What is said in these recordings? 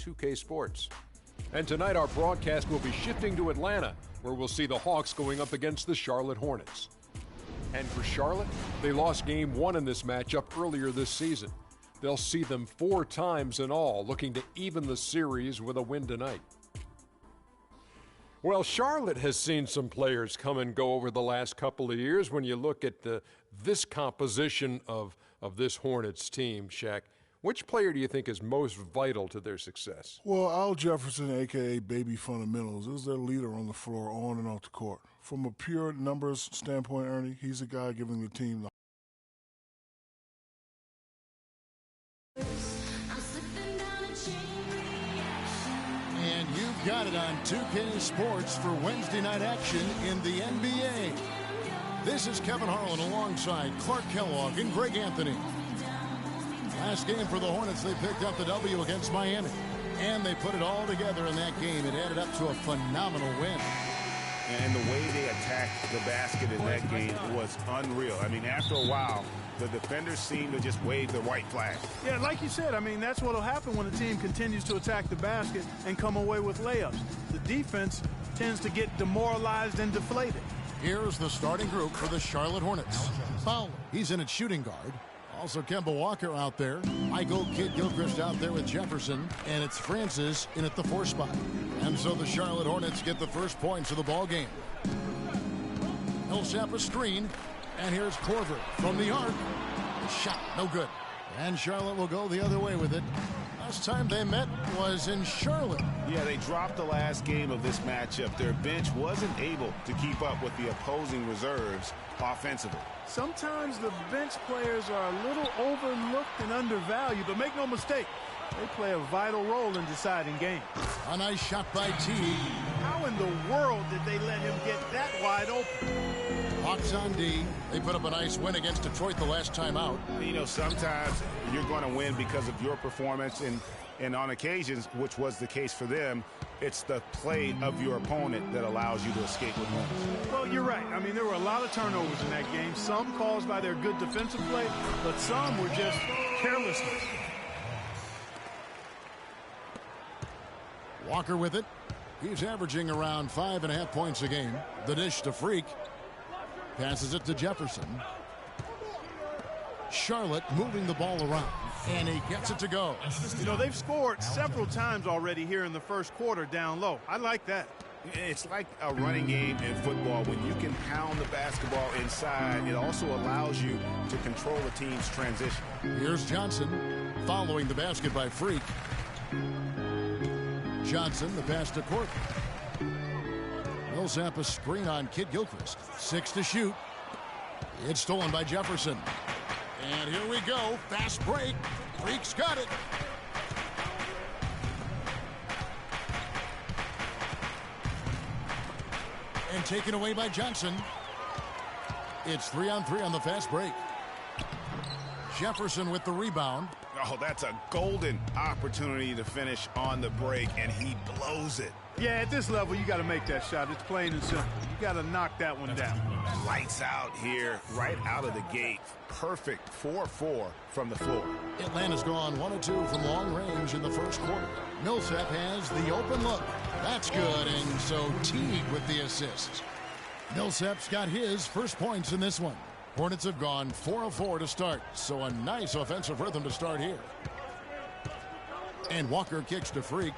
2K Sports. And tonight our broadcast will be shifting to Atlanta, where we'll see the Hawks going up against the Charlotte Hornets. And for Charlotte, they lost Game 1 in this matchup earlier this season. They'll see them 4 times in all, looking to even the series with a win tonight. Well, Charlotte has seen some players come and go over the last couple of years. When you look at this composition of this Hornets team, Shaq, which player do you think is most vital to their success? Well, Al Jefferson, a.k.a. Baby Fundamentals, is their leader on the floor, on and off the court. From a pure numbers standpoint, Ernie, he's the guy giving the team the And you've got it on 2K Sports for Wednesday night action in the NBA. This is Kevin Harlan alongside Clark Kellogg and Greg Anthony. Last game for the Hornets, they picked up the W against Miami. And they put it all together in that game. It added up to a phenomenal win. And the way they attacked the basket in that game was unreal. I mean, after a while, the defenders seemed to just wave the white flag. Yeah, like you said, I mean, that's what will happen when a team continues to attack the basket and come away with layups. The defense tends to get demoralized and deflated. Here's the starting group for the Charlotte Hornets. Fowler, he's in at shooting guard. Also Kemba Walker out there. Michael Kidd-Gilchrist out there with Jefferson. And it's Francis in at the 4 spot. And so the Charlotte Hornets get the first points of the ball game. Millsap a screen. And here's Korver from the arc. The shot, no good. And Charlotte will go the other way with it. Last time they met was in Charlotte. Yeah, they dropped the last game of this matchup. Their bench wasn't able to keep up with the opposing reserves offensively. Sometimes the bench players are a little overlooked and undervalued, but make no mistake, they play a vital role in deciding games. A nice shot by T. How in the world did they let him get that wide open? Hawks on D. They put up a nice win against Detroit the last time out. You know, sometimes you're going to win because of your performance, and on occasions, which was the case for them, it's the play of your opponent that allows you to escape with wins. Well, you're right. I mean, there were a lot of turnovers in that game, some caused by their good defensive play, but some were just carelessness. Walker with it. He's averaging around 5.5 points a game. The dish to Freak. Passes it to Jefferson. Charlotte moving the ball around. And he gets it to go. You know, they've scored several times already here in the first quarter down low. I like that. It's like a running game in football. When you can pound the basketball inside, it also allows you to control the team's transition. Here's Johnson following the basket by Freak. Johnson, the pass to Court. Millsap a screen on Kidd-Gilchrist. 6 to shoot. It's stolen by Jefferson. And here we go. Fast break. Freak's got it. And taken away by Johnson. It's 3-on-3 on the fast break. Jefferson with the rebound. Oh, that's a golden opportunity to finish on the break, and he blows it. Yeah, at this level, you got to make that shot. It's plain and simple. You got to knock that one down. Lights out here, right out of the gate. Perfect 4-4 from the floor. Atlanta's gone 1 of 2 from long range in the first quarter. Millsap has the open look. That's good, and so Teague with the assist. Millsap's got his first points in this one. Hornets have gone 4 of 4 to start, so a nice offensive rhythm to start here. And Walker kicks to Freak.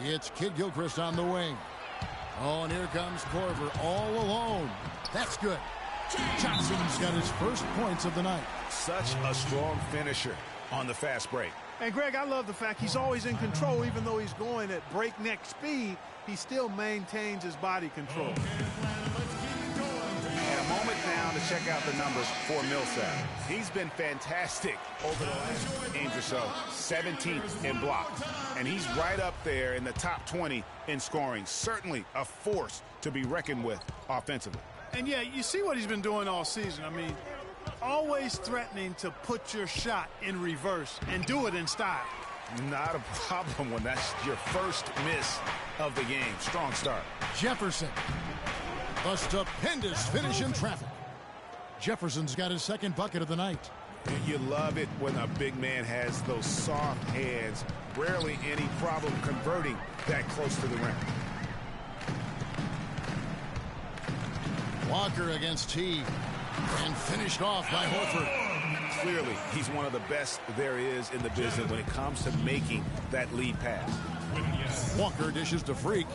It's Kidd-Gilchrist on the wing. Oh, and here comes Korver all alone. That's good. Johnson's got his first points of the night. Such a strong finisher on the fast break. And, Greg, I love the fact he's always in control. Even though he's going at breakneck speed, he still maintains his body control. And a moment now to check out the numbers for Millsap. He's been fantastic over the last games or so. 17th in blocks. And he's right up there in the top 20 in scoring. Certainly a force to be reckoned with offensively. And, yeah, you see what he's been doing all season. I mean, always threatening to put your shot in reverse and do it in style. Not a problem when that's your first miss of the game. Strong start. Jefferson. A stupendous finish in traffic. Jefferson's got his second bucket of the night. You love it when a big man has those soft hands. Rarely any problem converting that close to the rim. Walker against T. And finished off by Horford. Clearly, he's one of the best there is in the business when it comes to making that lead pass. Walker dishes to Freak.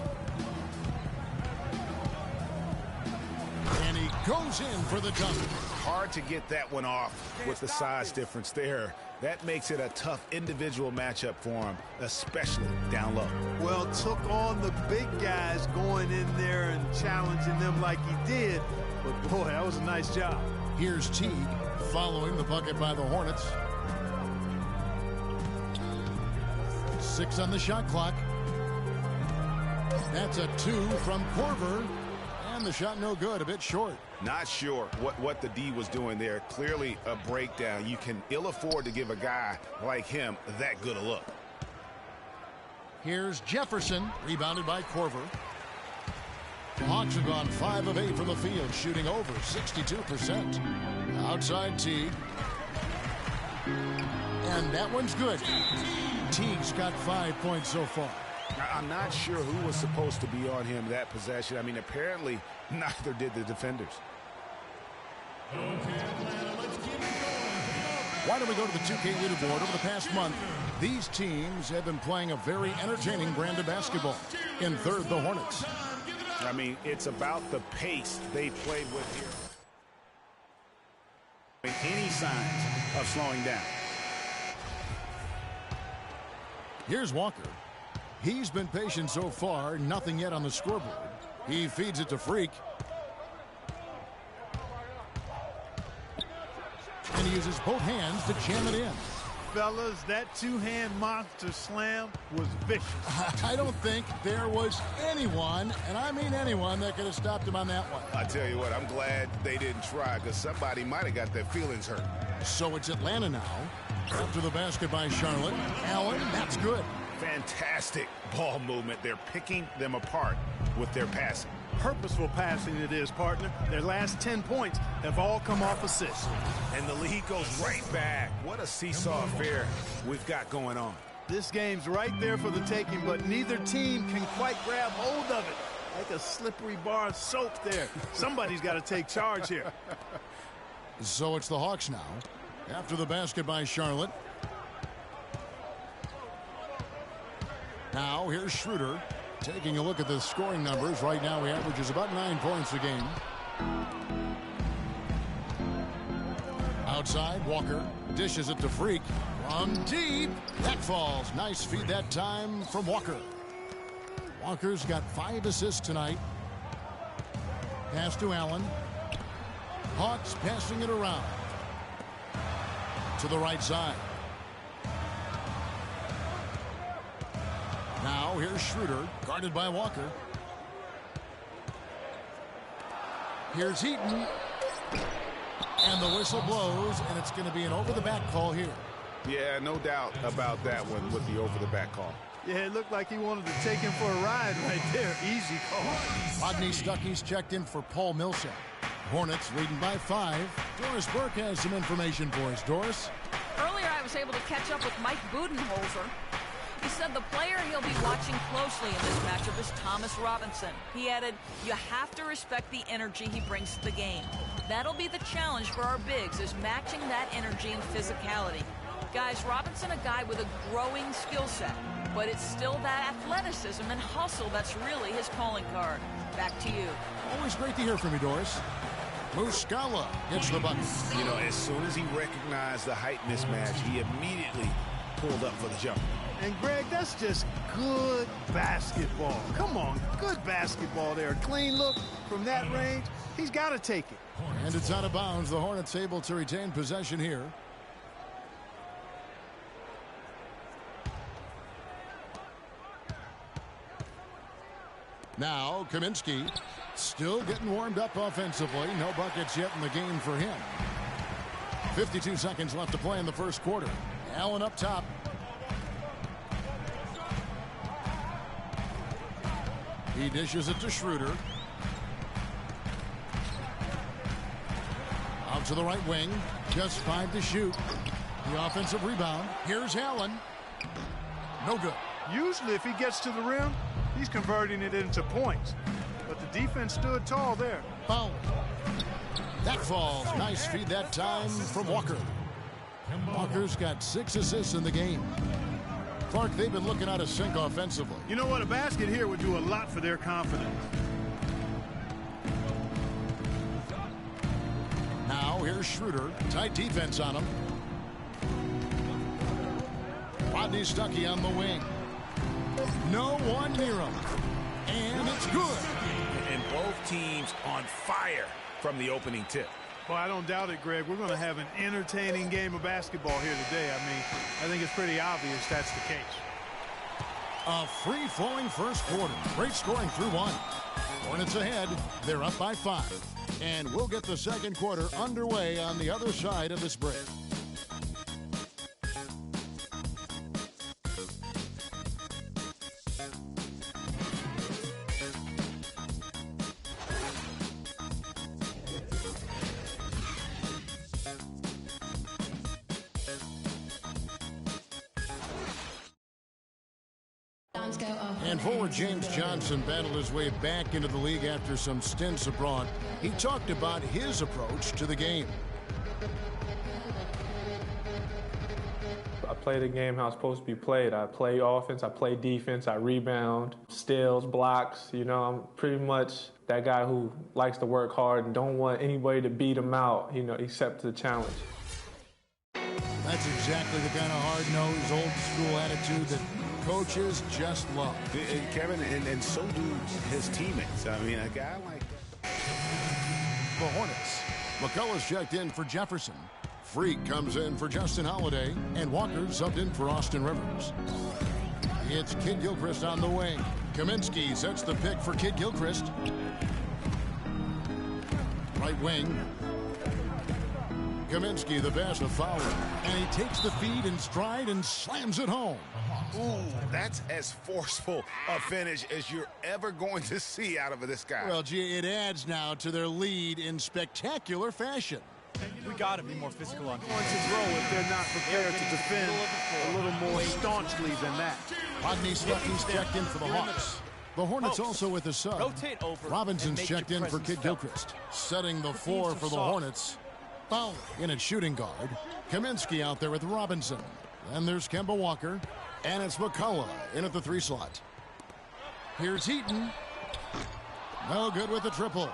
And he goes in for the dunk. Hard to get that one off with the size difference there. That makes it a tough individual matchup for him, especially down low. Well, took on the big guys going in there and challenging them like he did. But, boy, that was a nice job. Here's Teague following the bucket by the Hornets. 6 on the shot clock. That's a 2 from Korver. And the shot no good, a bit short. Not sure what the D was doing there. Clearly a breakdown. You can ill afford to give a guy like him that good a look. Here's Jefferson, rebounded by Korver. The Hawks have gone 5 of 8 from the field, shooting over 62%. Outside Teague. And that one's good. Teague's got 5 points so far. I'm not sure who was supposed to be on him that possession. I mean, apparently neither did the defenders. Why don't we go to the 2K leaderboard? Over the past month, these teams have been playing a very entertaining brand of basketball. In third, the Hornets. I mean, it's about the pace they played with here. Any signs of slowing down. Here's Walker. He's been patient so far, nothing yet on the scoreboard. He feeds it to Freak. And he uses both hands to jam it in. Fellas, that two-hand monster slam was vicious. I don't think there was anyone, and I mean anyone, that could have stopped him on that one. I tell you what, I'm glad they didn't try, because somebody might have got their feelings hurt. So it's Atlanta now. After the basket by Charlotte. Allen, that's good. Fantastic ball movement. They're picking them apart with their passing. Purposeful passing it is, partner. Their last 10 points have all come off assists. And the lead goes right back. What a seesaw affair we've got going on. This game's right there for the taking, but neither team can quite grab hold of it. Like a slippery bar of soap there. Somebody's got to take charge here. So it's the Hawks now. After the basket by Charlotte. Now here's Schroeder. Taking a look at the scoring numbers. Right now he averages about 9 points a game. Outside, Walker dishes it to Freak. From deep. That falls. Nice feed that time from Walker. Walker's got 5 assists tonight. Pass to Allen. Hawks passing it around. To the right side. Now here's Schroeder, guarded by Walker. Here's Heaton. And the whistle blows, and it's going to be an over-the-back call here. Yeah, no doubt about that one with the over-the-back call. Yeah, it looked like he wanted to take him for a ride right there. Easy call. Rodney Stuckey's checked in for Paul Millsap. Hornets leading by 5. Doris Burke has some information for us. Doris? Earlier, I was able to catch up with Mike Budenholzer. He said the player he'll be watching closely in this matchup is Thomas Robinson. He added, you have to respect the energy he brings to the game. That'll be the challenge for our bigs, is matching that energy and physicality. Guys, Robinson a guy with a growing skill set, but it's still that athleticism and hustle that's really his calling card. Back to you. Always great to hear from you, Doris. Muscala hits the bucket. You know, as soon as he recognized the height mismatch, he immediately pulled up for the jump. And, Greg, that's just good basketball. Come on, good basketball there. Clean look from that range. He's got to take it. And it's out of bounds. The Hornets able to retain possession here. Now, Kaminsky still getting warmed up offensively. No buckets yet in the game for him. 52 seconds left to play in the first quarter. Allen up top. He dishes it to Schroeder. to the right wing. Just 5 to shoot. The offensive rebound. Here's Allen. No good. Usually if he gets to the rim, he's converting it into points. But the defense stood tall there. Foul. That falls. Nice feed that time from Walker. Walker's got 6 assists in the game. Clark, they've been looking out of sync offensively. You know what? A basket here would do a lot for their confidence. Now here's Schroeder. Tight defense on him. Rodney Stuckey on the wing. No one near him. And it's good. And both teams on fire from the opening tip. Well, I don't doubt it, Greg. We're going to have an entertaining game of basketball here today. I mean, I think it's pretty obvious that's the case. A free-flowing first quarter. Great scoring through 1. Hornets ahead. They're up by 5. And we'll get the second quarter underway on the other side of this break. And forward James Johnson battled his way back into the league after some stints abroad. He talked about his approach to the game. I play the game how it's supposed to be played. I play offense, I play defense, I rebound, steals, blocks. You know, I'm pretty much that guy who likes to work hard and don't want anybody to beat him out, you know, except the challenge. That's exactly the kind of hard-nosed, old-school attitude that coaches just love. Kevin, and so do his teammates. I mean, a guy like The Hornets. McCullough's checked in for Jefferson. Freak comes in for Justin Holiday. And Walker subbed in for Austin Rivers. It's Kid Gilchrist on the wing. Kaminsky sets the pick for Kid Gilchrist. Right wing. Kaminsky, the best of foul. And he takes the feed in stride and slams it home. Ooh, that's as forceful a finish as you're ever going to see out of this guy. Well, gee, it adds now to their lead in spectacular fashion. We got to be more physical on defense. Points and roll if they're not prepared to defend a little more staunchly than that. Rodney Stuckey's checked in for the Hawks. The Hornets also with a sub. Rotate over. Robinson's checked in for Kid Gilchrist. Setting the floor for the Hornets. Fowler in at shooting guard. Kaminsky out there with Robinson. Then there's Kemba Walker. And it's McCullough in at the 3 slot. Here's Heaton. No good with the triple.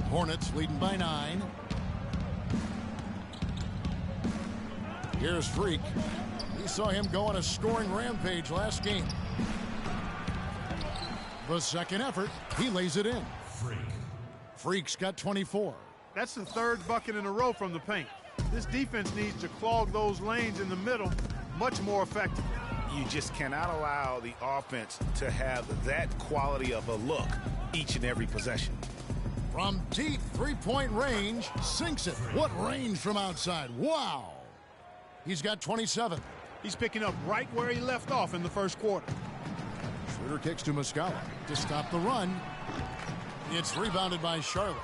Hornets leading by 9. Here's Freak. We saw him go on a scoring rampage last game. The second effort, he lays it in. Freak's got 24. That's the 3rd bucket in a row from the paint. This defense needs to clog those lanes in the middle much more effectively. You just cannot allow the offense to have that quality of a look each and every possession. From deep 3-point range, sinks it. What range from outside? Wow. He's got 27. He's picking up right where he left off in the first quarter. Schroeder kicks to Muscala to stop the run. It's rebounded by Charlotte.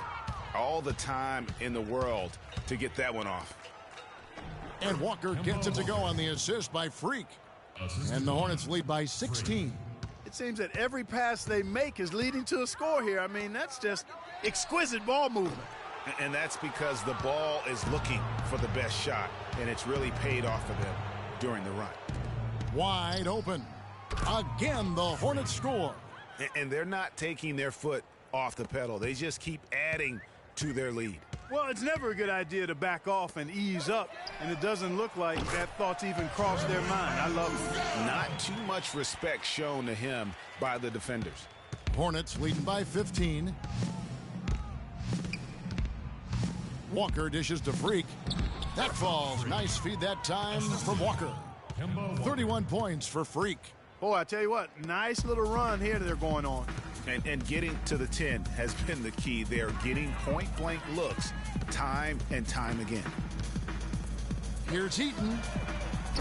All the time in the world to get that one off. And Walker gets it to go on the assist by Freak. And the Hornets lead by 16. It seems that every pass they make is leading to a score here. I mean, that's just exquisite ball movement. And that's because the ball is looking for the best shot, and it's really paid off for them during the run. Wide open. Again, the Hornets score. And they're not taking their foot off the pedal. They just keep adding to their lead. Well, it's never a good idea to back off and ease up, and it doesn't look like that thought's even crossed their mind. I love it. Not too much respect shown to him by the defenders. Hornets leading by 15. Walker dishes to Freak. That falls. Nice feed that time from Walker. 31 points for Freak. Boy, I tell you what, nice little run here they're going on. And getting to the 10 has been the key. They're getting point-blank looks time and time again. Here's Heaton.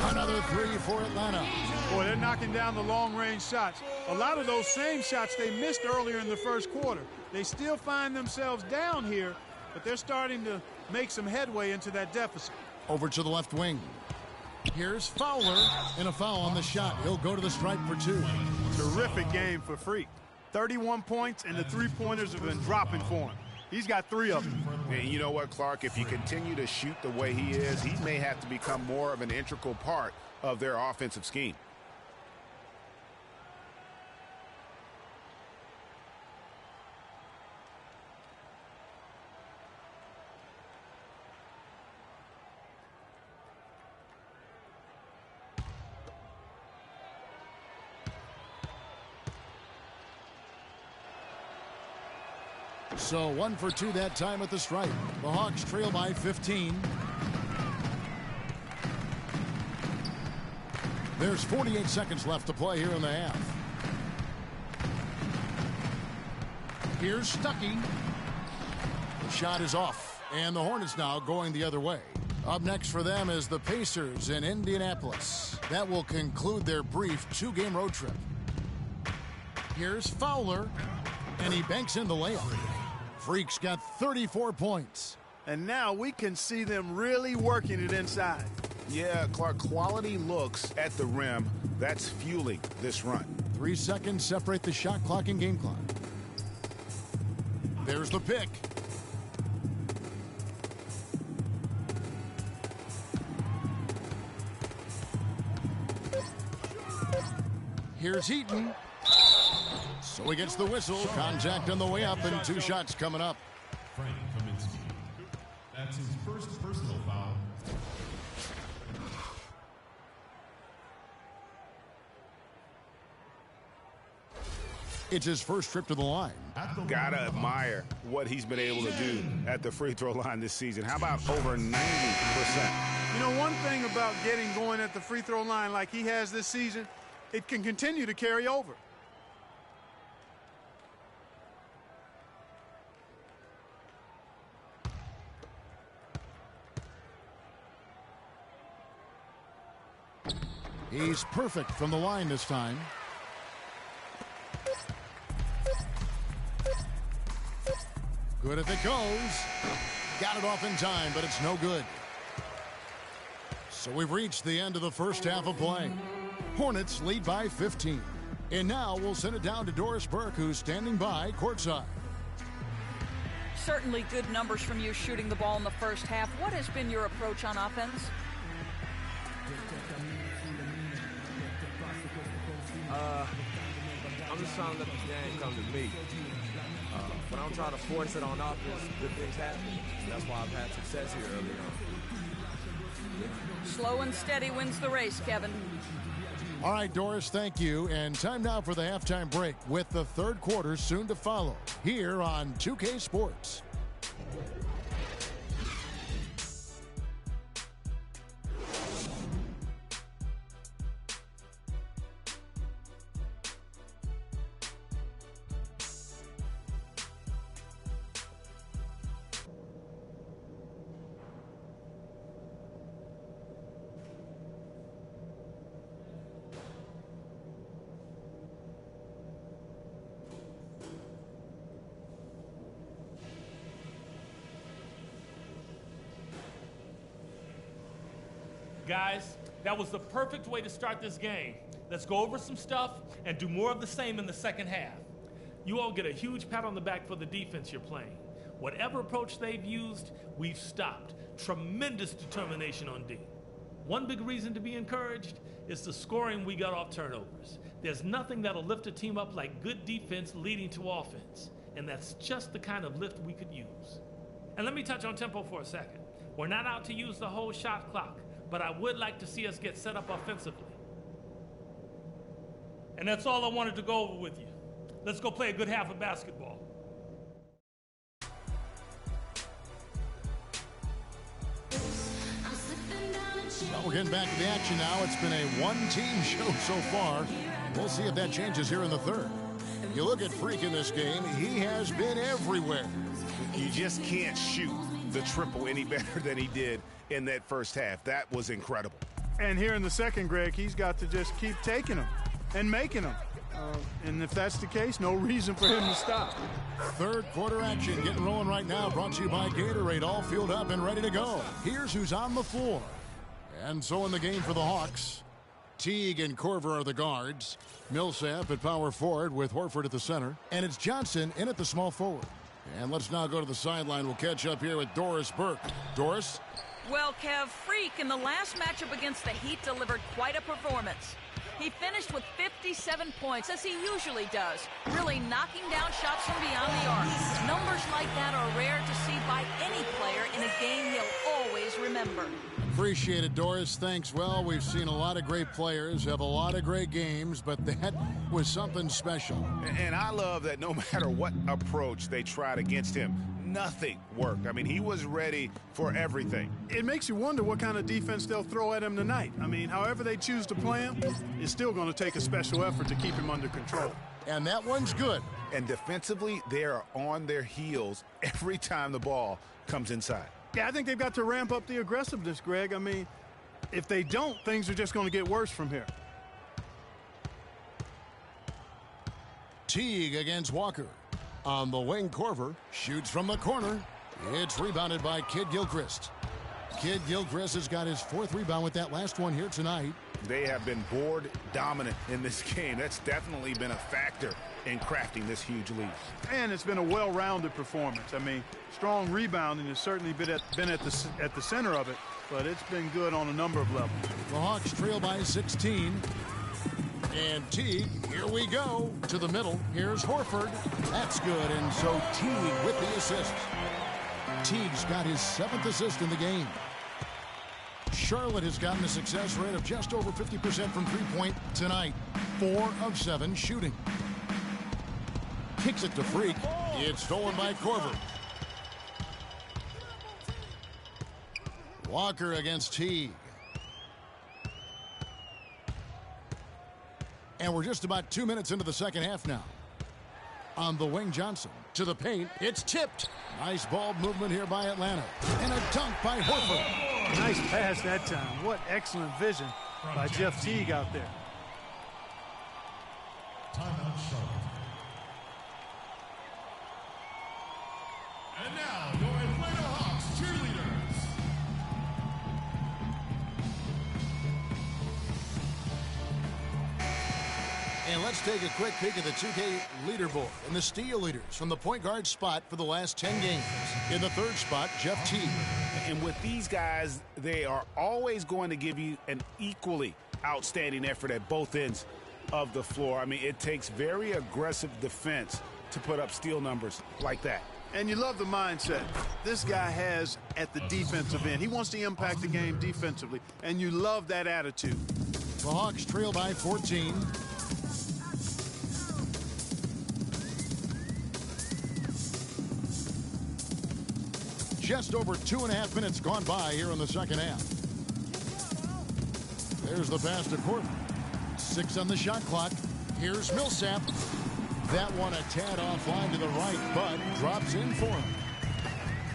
Another 3 for Atlanta. Boy, they're knocking down the long-range shots. A lot of those same shots they missed earlier in the first quarter. They still find themselves down here, but they're starting to make some headway into that deficit. Over to the left wing. Here's Fowler, and a foul on the shot. He'll go to the stripe for 2. Terrific game for Freak. 31 points, and the three-pointers have been dropping for him. He's got 3 of them. And you know what, Clark? If you continue to shoot the way he is, he may have to become more of an integral part of their offensive scheme. So 1 for 2 that time at the stripe. The Hawks trail by 15. There's 48 seconds left to play here in the half. Here's Stuckey. The shot is off, and the Hornets now going the other way. Up next for them is the Pacers in Indianapolis. That will conclude their brief 2-game road trip. Here's Fowler, and he banks in the layup. Freak's got 34 points. And now we can see them really working it inside. Yeah, Clark, quality looks at the rim. That's fueling this run. 3 seconds separate the shot clock and game clock. There's the pick. Here's Heaton. So he gets the whistle. Contact on the way up, and 2 shots coming up. Frank Kaminsky. That's his first personal foul. It's his first trip to the line. Gotta admire what he's been able to do at the free throw line this season. How about over 90%? You know, one thing about getting going at the free throw line like he has this season, it can continue to carry over. He's perfect from the line this time. Good if it goes. Got it off in time, but it's no good. So we've reached the end of the first half of play. Hornets lead by 15. And now we'll send it down to Doris Burke, who's standing by courtside. Certainly good numbers from you shooting the ball in the first half. What has been your approach on offense? I'm just trying to let the game come to me. But I'm trying to force it on offense. Good things happen. That's why I've had success here early on. Slow and steady wins the race, Kevin. All right, Doris, thank you. And time now for the halftime break with the third quarter soon to follow here on 2K Sports. Guys, that was the perfect way to start this game. Let's go over some stuff and do more of the same in the second half. You all get a huge pat on the back for the defense you're playing. Whatever approach they've used, we've stopped. Tremendous determination on D. One big reason to be encouraged is the scoring we got off turnovers. There's nothing that'll lift a team up like good defense leading to offense, and that's just the kind of lift we could use. And let me touch on tempo for a second. We're not out to use the whole shot clock, but I would like to see us get set up offensively. And that's all I wanted to go over with you. Let's go play a good half of basketball. Well, we're getting back to the action now. It's been a one-team show so far. We'll see if that changes here in the third. You look at Freak in this game, he has been everywhere. You just can't shoot the triple any better than he did in that first half. That was incredible. And here in the second, Greg, he's got to just keep taking them and making them. And if that's the case, no reason for him to stop. Third quarter action getting rolling right now. Brought to you by Gatorade. All filled up and ready to go. Here's who's on the floor. And so in the game for the Hawks, Teague and Korver are the guards. Millsap at power forward with Horford at the center. And it's Johnson in at the small forward. And let's now go to the sideline. We'll catch up here with Doris Burke. Doris? Well, Kev, Freak in the last matchup against the Heat delivered quite a performance. He finished with 57 points, as he usually does, really knocking down shots from beyond the arc. Numbers like that are rare to see by any player in a game he'll always remember. Appreciate it, Doris. Thanks. Well, we've seen a lot of great players have a lot of great games, but that was something special. And I love that no matter what approach they tried against him, nothing worked. I mean, he was ready for everything. It makes you wonder what kind of defense they'll throw at him tonight. I mean, however they choose to play him, it's still going to take a special effort to keep him under control. And that one's good. And defensively, they are on their heels every time the ball comes inside. Yeah, I think they've got to ramp up the aggressiveness, Greg. I mean, if they don't, things are just going to get worse from here. Teague against Walker. On the wing, Korver shoots from the corner. It's rebounded by Kid Gilchrist. Kid Gilchrist has got his fourth rebound with that last one here tonight. They have been board dominant in this game. That's definitely been a factor in crafting this huge lead. And it's been a well-rounded performance. I mean, strong rebounding has certainly been at the center of it, but it's been good on a number of levels. The Hawks trail by 16. And Teague, here we go, to the middle. Here's Horford. That's good, and so Teague with the assist. Teague's got his 7th assist in the game. Charlotte has gotten a success rate of just over 50% from three-point tonight. 4 of 7 shooting. Kicks it to Freak. It's stolen by Korver. Walker against Teague. And we're just about 2 minutes into the second half now. On the wing, Johnson to the paint. It's tipped. Nice ball movement here by Atlanta. And a dunk by Horford. Nice pass that time. What excellent vision by Jeff Teague out there. Timeout, Charlotte. And now, your Atlanta Hawks cheerleaders. And let's take a quick peek at the 2K leaderboard. And the steal leaders from the point guard spot for the last 10 games. In the third spot, Jeff Teague. And with these guys, they are always going to give you an equally outstanding effort at both ends of the floor. I mean, it takes very aggressive defense to put up steal numbers like that. And you love the mindset this guy has at the defensive end. He wants to impact the game defensively, and you love that attitude. The Hawks trail by 14. Just over 2.5 minutes gone by here in the second half. There's the pass to Korver. 6 on the shot clock. Here's Millsap. That one a tad offline to the right, but drops in for him.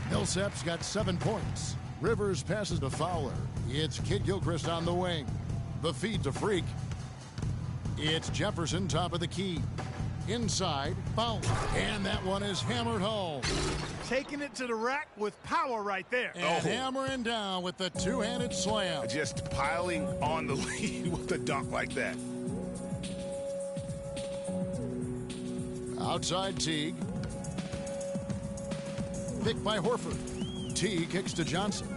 Millsap's got 7 points. Rivers passes to Fowler. It's Kid Gilchrist on the wing. The feed to Freak. It's Jefferson, top of the key. Inside, Fowler. And that one is hammered home. Taking it to the rack with power right there. And hammering down with the two-handed slam. Just piling on the lead with a dunk like that. Outside Teague. Picked by Horford. Teague kicks to Johnson.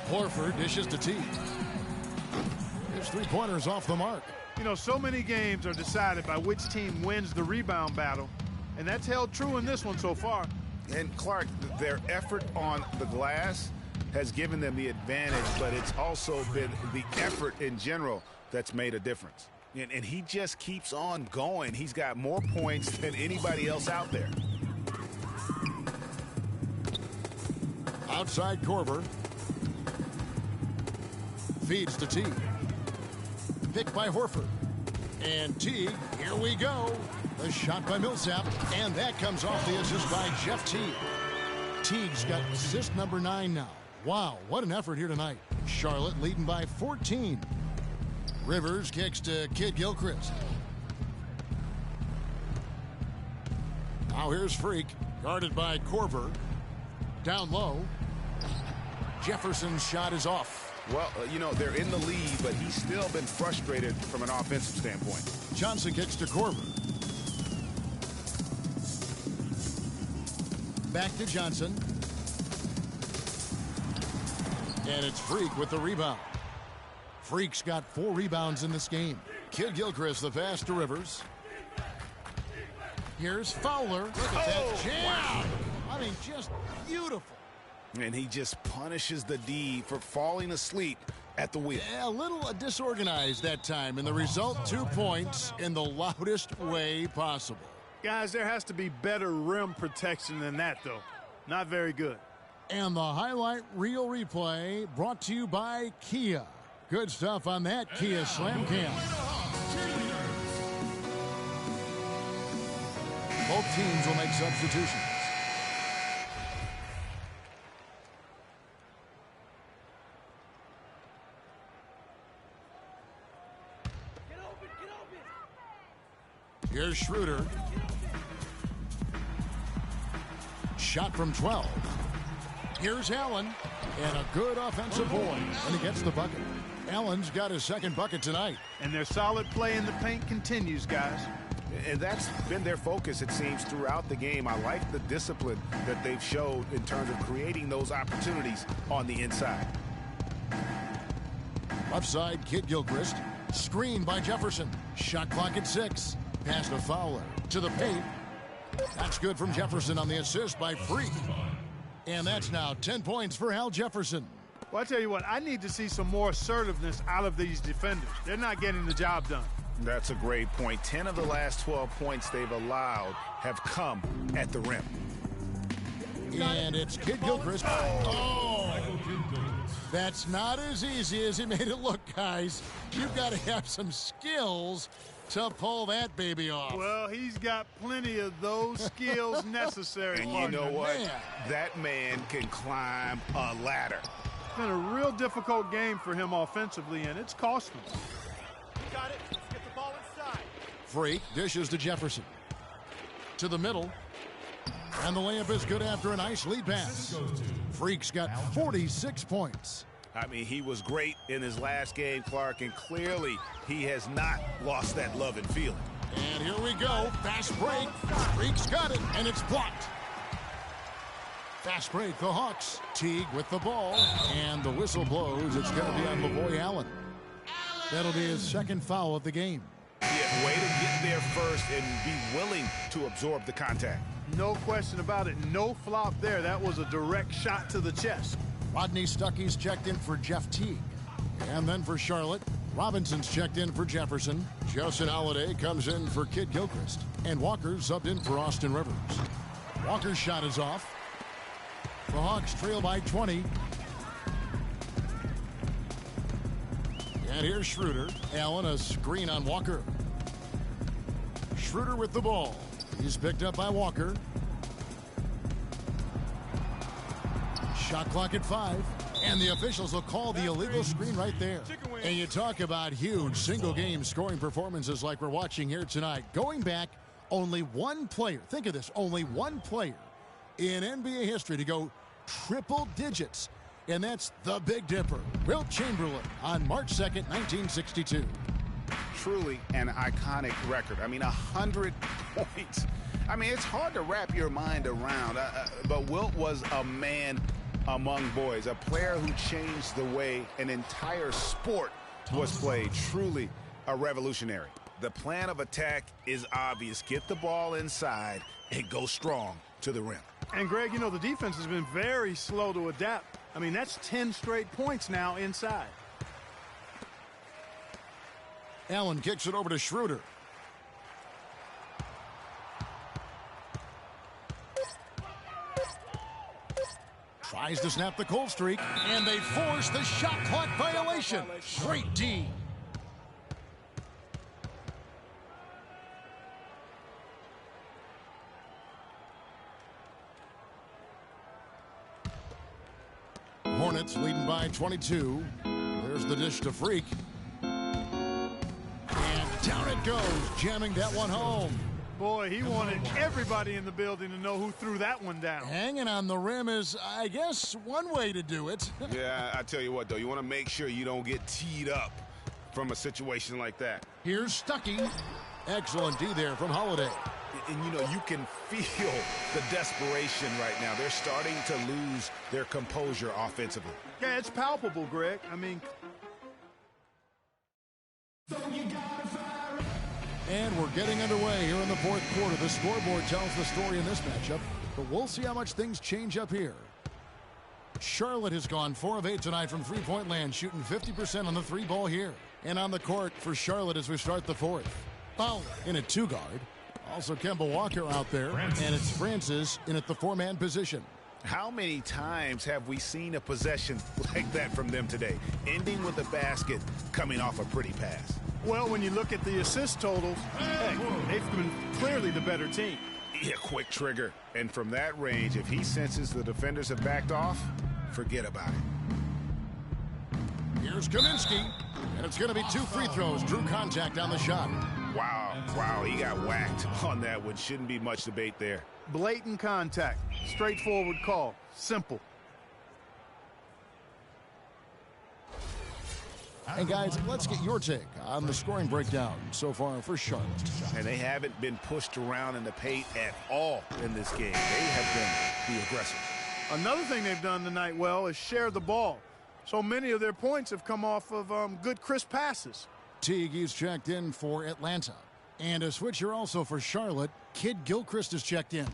Horford dishes to Teague. His three-pointers off the mark. You know, so many games are decided by which team wins the rebound battle, and that's held true in this one so far. And Clark, their effort on the glass has given them the advantage, but it's also been the effort in general that's made a difference. And he just keeps on going. He's got more points than anybody else out there. Outside Korver. Feeds to Teague. Picked by Horford. And Teague, here we go. The shot by Millsap, and that comes off the assist by Jeff Teague. Teague's got assist number 9 now. Wow, what an effort here tonight. Charlotte leading by 14. Rivers kicks to Kid Gilchrist. Now here's Freak, guarded by Korver. Down low. Jefferson's shot is off. Well, they're in the lead, but he's still been frustrated from an offensive standpoint. Johnson kicks to Korver. Back to Johnson. And it's Freak with the rebound. Freak's got 4 rebounds in this game. Kid Gilchrist, the pass to Rivers. Here's Fowler. Look at that jam. Wow. I mean, just beautiful. And he just punishes the D for falling asleep at the wheel. Yeah, a little disorganized that time. And the result, 2 points in the loudest way possible. Guys, there has to be better rim protection than that, though. Not very good. And the highlight reel replay brought to you by Kia. Good stuff on that Kia Slam Cam. Both teams will make substitutions. Here's Schroeder. Shot from 12. Here's Allen. And a good offensive board. And he gets the bucket. Allen's got his second bucket tonight. And their solid play in the paint continues, guys. And that's been their focus, it seems, throughout the game. I like the discipline that they've showed in terms of creating those opportunities on the inside. Left side, Kid Gilchrist. Screen by Jefferson. Shot clock at 6. Pass to Fowler. To the paint. That's good from Jefferson on the assist by Freak. And that's now 10 points for Al Jefferson. Well, I tell you what, I need to see some more assertiveness out of these defenders. They're not getting the job done. That's a great point. 10 of the last 12 points they've allowed have come at the rim. And it's Kid Gilchrist. Oh! That's not as easy as he made it look, guys. You've got to have some skills to pull that baby off. Well, he's got plenty of those skills necessary. And you know what? Man. That man can climb a ladder. It's been a real difficult game for him offensively, and it's cost him. Got it. Let's get the ball inside. Freak dishes to Jefferson. To the middle. And the layup is good after a nice lead pass. Freak's got 46 points. I mean, he was great in his last game, Clark, and clearly he has not lost that love and feeling. And here we go. Fast break. Freak's got it, and it's blocked. Fast break, the Hawks. Teague with the ball, and the whistle blows. It's going to be on Lavoy Allen. That'll be his second foul of the game. Yeah, way to get there first and be willing to absorb the contact. No question about it. No flop there. That was a direct shot to the chest. Rodney Stuckey's checked in for Jeff Teague. And then for Charlotte, Robinson's checked in for Jefferson. Justin Holiday comes in for Kid Gilchrist. And Walker's subbed in for Austin Rivers. Walker's shot is off. The Hawks trail by 20. And here's Schroeder. Allen, a screen on Walker. Schroeder with the ball. He's picked up by Walker. Shot clock at 5. And the officials will call the illegal screen right there. And you talk about huge single-game scoring performances like we're watching here tonight. Going back, only one player, think of this, only one player in NBA history to go triple digits. And that's the Big Dipper, Wilt Chamberlain, on March 2nd, 1962. Truly an iconic record. I mean, 100 points. I mean, it's hard to wrap your mind around. But Wilt was a man among boys, a player who changed the way an entire sport was played. Truly a revolutionary. The plan of attack is obvious. Get the ball inside and go strong to the rim. And, Greg, you know, the defense has been very slow to adapt. I mean, that's 10 straight points now inside. Allen kicks it over to Schroeder. Tries to snap the cold streak, and they force the shot clock violation. Straight D. Hornets leading by 22. There's the dish to Freak. And down it goes, jamming that one home. Boy, he wanted everybody in the building to know who threw that one down. Hanging on the rim is, I guess, one way to do it. Yeah, I tell you what, though, you want to make sure you don't get teed up from a situation like that. Here's Stuckey. Excellent D there from Holiday. And, you know, you can feel the desperation right now. They're starting to lose their composure offensively. Yeah, it's palpable, Greg. I mean... And we're getting underway here in the fourth quarter. The scoreboard tells the story in this matchup, but we'll see how much things change up here. Charlotte has gone 4 of 8 tonight from three-point land, shooting 50% on the three ball here. And on the court for Charlotte as we start the fourth. Fowler in at 2-guard. Also Kemba Walker out there, and it's Francis in at the 4-man position. How many times have we seen a possession like that from them today, ending with a basket coming off a pretty pass? Well, when you look at the assist totals, heck, they've been clearly the better team. Yeah, quick trigger. And from that range, if he senses the defenders have backed off, forget about it. Here's Kaminsky, and it's going to be 2 free throws. Drew contact on the shot. Wow, he got whacked on that one. Shouldn't be much debate there. Blatant contact. Straightforward call. Simple. And guys, let's get your take on the scoring breakdown so far for Charlotte. And they haven't been pushed around in the paint at all in this game. They have been the aggressors. Another thing they've done tonight well is share the ball. So many of their points have come off of good, crisp passes. Teague is checked in for Atlanta. And a switcher also for Charlotte. Kid Gilchrist is checked in.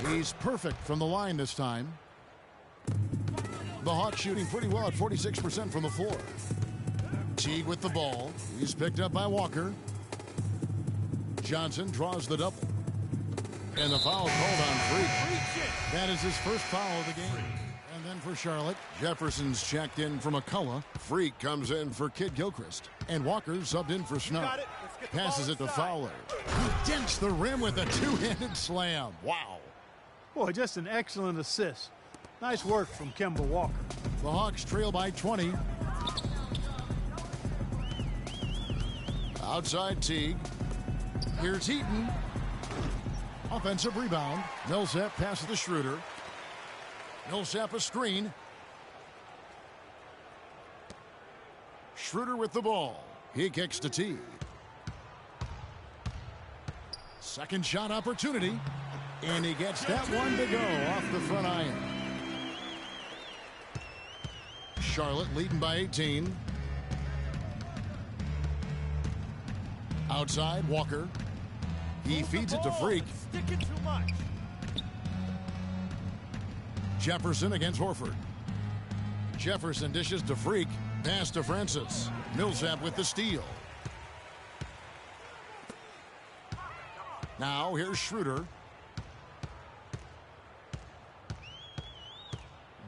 He's perfect from the line this time. The Hawks shooting pretty well at 46% from the floor. Teague with the ball. He's picked up by Walker. Johnson draws the double. And the foul called on Freak. That is his first foul of the game. And then for Charlotte, Jefferson's checked in for McCullough. Freak comes in for Kid Gilchrist. And Walker subbed in for Snow. Passes it to Fowler. He dents the rim with a two-handed slam. Wow. Boy, just an excellent assist. Nice work from Kemba Walker. The Hawks trail by 20. Outside Teague. Here's Heaton. Offensive rebound. Millsap passes to Schroeder. Millsap a screen. Schroeder with the ball. He kicks to Teague. Second shot opportunity. And he gets that one to go off the front iron. Charlotte leading by 18. Outside, Walker. He feeds it to Freak. Jefferson against Horford. Jefferson dishes to Freak. Pass to Francis. Millsap with the steal. Now here's Schroeder.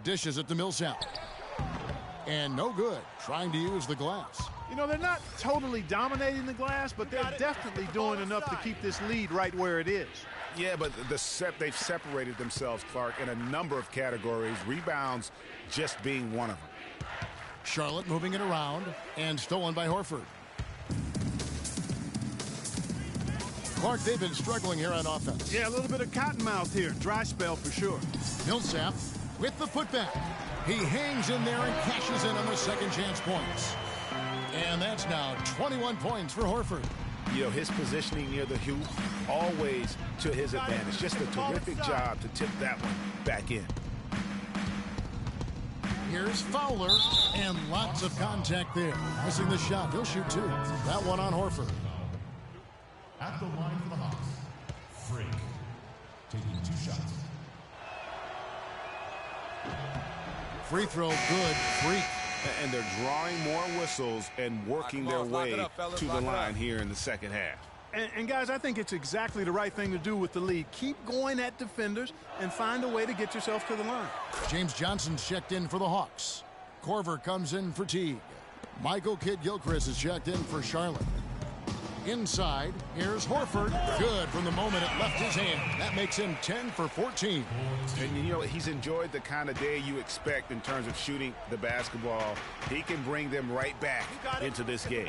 Dishes it to Millsap. And no good. Trying to use the glass. You know, they're not totally dominating the glass, but they're definitely doing enough to keep this lead right where it is. Yeah, but they've separated themselves, Clark, in a number of categories. Rebounds just being one of them. Charlotte moving it around and stolen by Horford. Clark, they've been struggling here on offense. Yeah, a little bit of cottonmouth here. Dry spell for sure. Millsap with the putback. He hangs in there and cashes in on the second chance points. And that's now 21 points for Horford. You know, his positioning near the hoop, always to his advantage. Just a terrific job to tip that one back in. Here's Fowler, and lots of contact there. Missing the shot. He'll shoot 2. That one on Horford. At the line for the Hawks, Freak taking 2 shots. Free throw good. Freak. And they're drawing more whistles and working their way to the line here in the second half. And guys, I think it's exactly the right thing to do with the lead. Keep going at defenders and find a way to get yourself to the line. James Johnson's checked in for the Hawks. Korver comes in for Teague. Michael Kidd-Gilchrist is checked in for Charlotte. Inside, here's Horford. Good from the moment it left his hand. That makes him 10 for 14. And you know, he's enjoyed the kind of day you expect in terms of shooting the basketball. He can bring them right back into this game.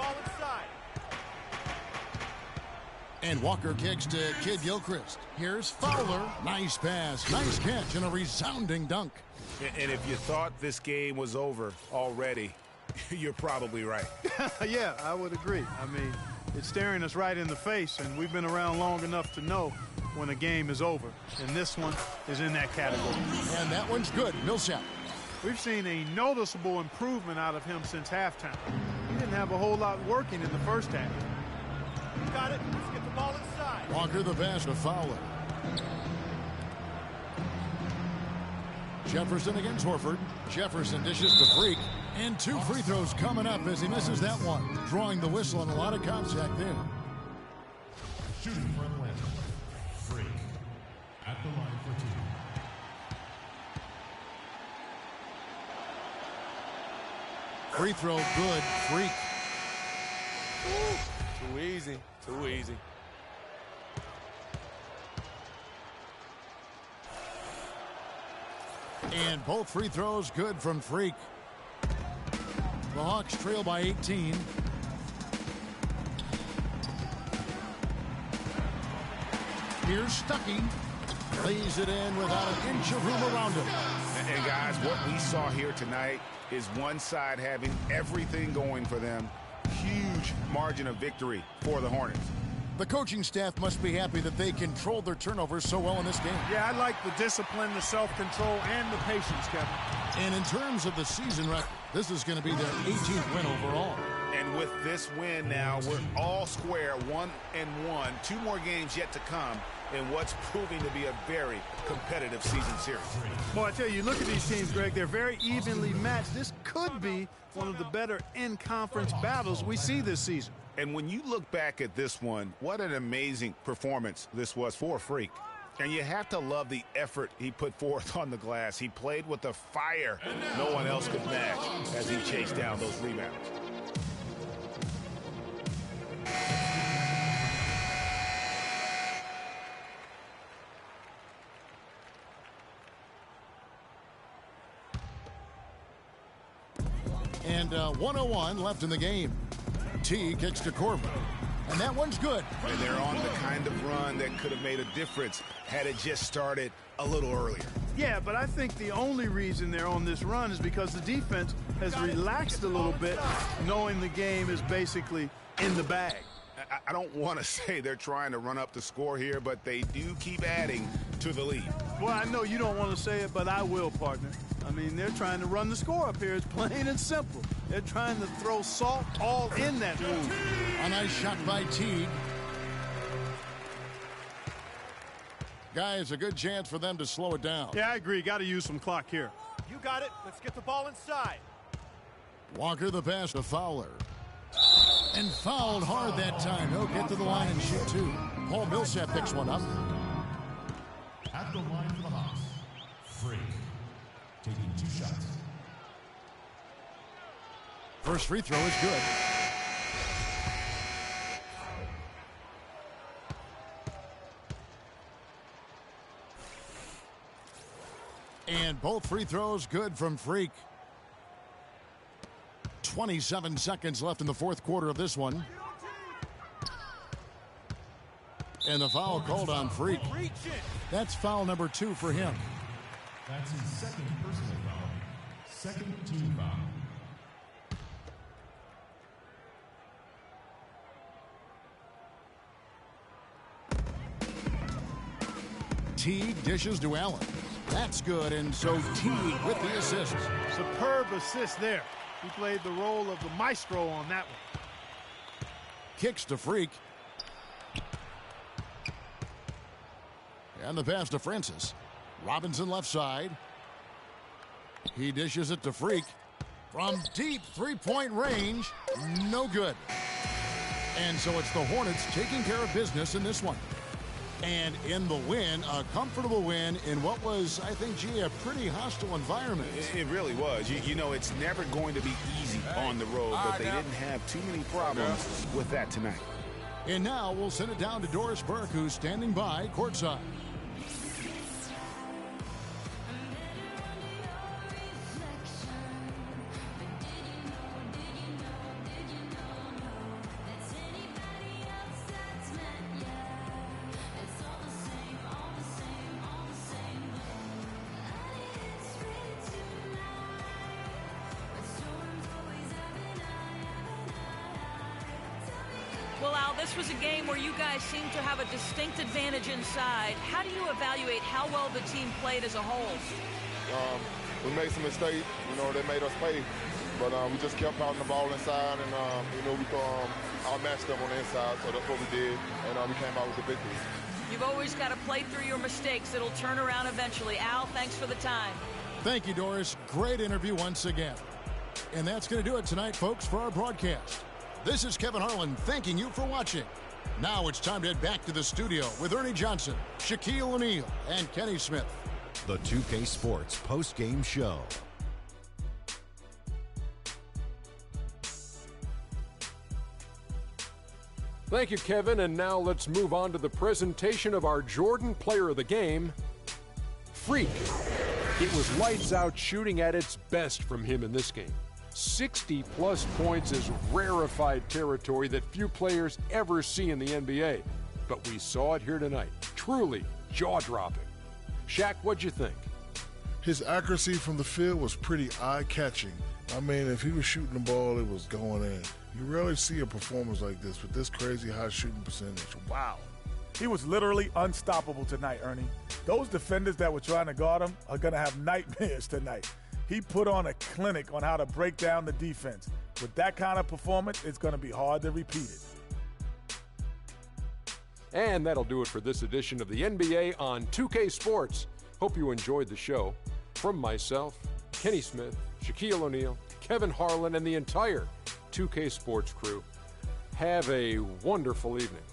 And Walker kicks to Kid Gilchrist. Here's Fowler. Nice pass, nice catch, and a resounding dunk. And if you thought this game was over already, you're probably right. Yeah, I would agree. I mean, it's staring us right in the face, and we've been around long enough to know when a game is over. And this one is in that category. And that one's good. Millsap. We've seen a noticeable improvement out of him since halftime. He didn't have a whole lot working in the first half. Got it. Let's get the ball inside. Walker the pass to Fowler. Jefferson against Horford. Jefferson dishes to Freak. And 2 free throws coming up as he misses that one. Drawing the whistle and a lot of contact there. Shooting for Atlanta. Freak. At the line for 2. Free throw good. Freak. Too easy. Too easy. And both free throws good from Freak. The Hawks trail by 18. Here's Stuckey. Lays it in without an inch of room around him. And guys, what we saw here tonight is one side having everything going for them. Huge margin of victory for the Hornets. The coaching staff must be happy that they controlled their turnovers so well in this game. Yeah, I like the discipline, the self-control, and the patience, Kevin. And in terms of the season record, this is going to be their 18th win overall. And with this win now, we're all square, 1-1. 2 more games yet to come in what's proving to be a very competitive season series. Well, I tell you, look at these teams, Greg. They're very evenly matched. This could be one of the better in-conference battles we see this season. And when you look back at this one, what an amazing performance this was for Freak. And you have to love the effort he put forth on the glass. He played with a fire no one else could match as he chased down those rebounds. And 1:01 left in the game. T kicks to Corbin. And that one's good. And they're on the kind of run that could have made a difference had it just started a little earlier. Yeah, but I think the only reason they're on this run is because the defense has relaxed a little bit, knowing the game is basically in the bag. I don't want to say they're trying to run up the score here, but they do keep adding to the lead. Well, I know you don't want to say it, but I will, partner. I mean, they're trying to run the score up here. It's plain and simple. They're trying to throw salt all in that wound. A nice shot by Teague. Guys, a good chance for them to slow it down. Yeah, I agree. Got to use some clock here. You got it. Let's get the ball inside. Walker the pass to Fowler. And fouled hard that time. He'll get to the line and shoot 2. Paul Millsap picks one up. At the line for the Hawks. Freak. Taking 2 shots. First free throw is good. And both free throws good from Freak. 27 seconds left in the fourth quarter of this one. And the foul called on Freak. That's foul number 2 for him. That's his second personal foul. Second team foul. Teague dishes to Allen. That's good, and so Teague with the assist. Superb assist there. He played the role of the maestro on that one. Kicks to Freak. And the pass to Francis. Robinson left side. He dishes it to Freak. From deep three-point range, no good. And so it's the Hornets taking care of business in this one. And in the win, a comfortable win in what was, I think, a pretty hostile environment. It really was. You know, it's never going to be easy on the road, but they didn't have too many problems with that tonight. And now we'll send it down to Doris Burke, who's standing by courtside. Well, Al, this was a game where you guys seemed to have a distinct advantage inside. How do you evaluate how well the team played as a whole? We made some mistakes. They made us pay. But we just kept pounding the ball inside, and, we outmatched them on the inside, so that's what we did, and we came out with the victory. You've always got to play through your mistakes. It'll turn around eventually. Al, thanks for the time. Thank you, Doris. Great interview once again. And that's going to do it tonight, folks, for our broadcast. This is Kevin Harlan thanking you for watching. Now it's time to head back to the studio with Ernie Johnson, Shaquille O'Neal, and Kenny Smith. The 2K Sports post-game show. Thank you, Kevin. And now let's move on to the presentation of our Jordan Player of the Game, Freak. It was lights out shooting at its best from him in this game. 60-plus points is rarefied territory that few players ever see in the NBA. But we saw it here tonight. Truly jaw-dropping. Shaq, what'd you think? His accuracy from the field was pretty eye-catching. I mean, if he was shooting the ball, it was going in. You rarely see a performance like this with this crazy high shooting percentage. Wow. He was literally unstoppable tonight, Ernie. Those defenders that were trying to guard him are going to have nightmares tonight. He put on a clinic on how to break down the defense. With that kind of performance, it's going to be hard to repeat it. And that'll do it for this edition of the NBA on 2K Sports. Hope you enjoyed the show. From myself, Kenny Smith, Shaquille O'Neal, Kevin Harlan, and the entire 2K Sports crew, have a wonderful evening.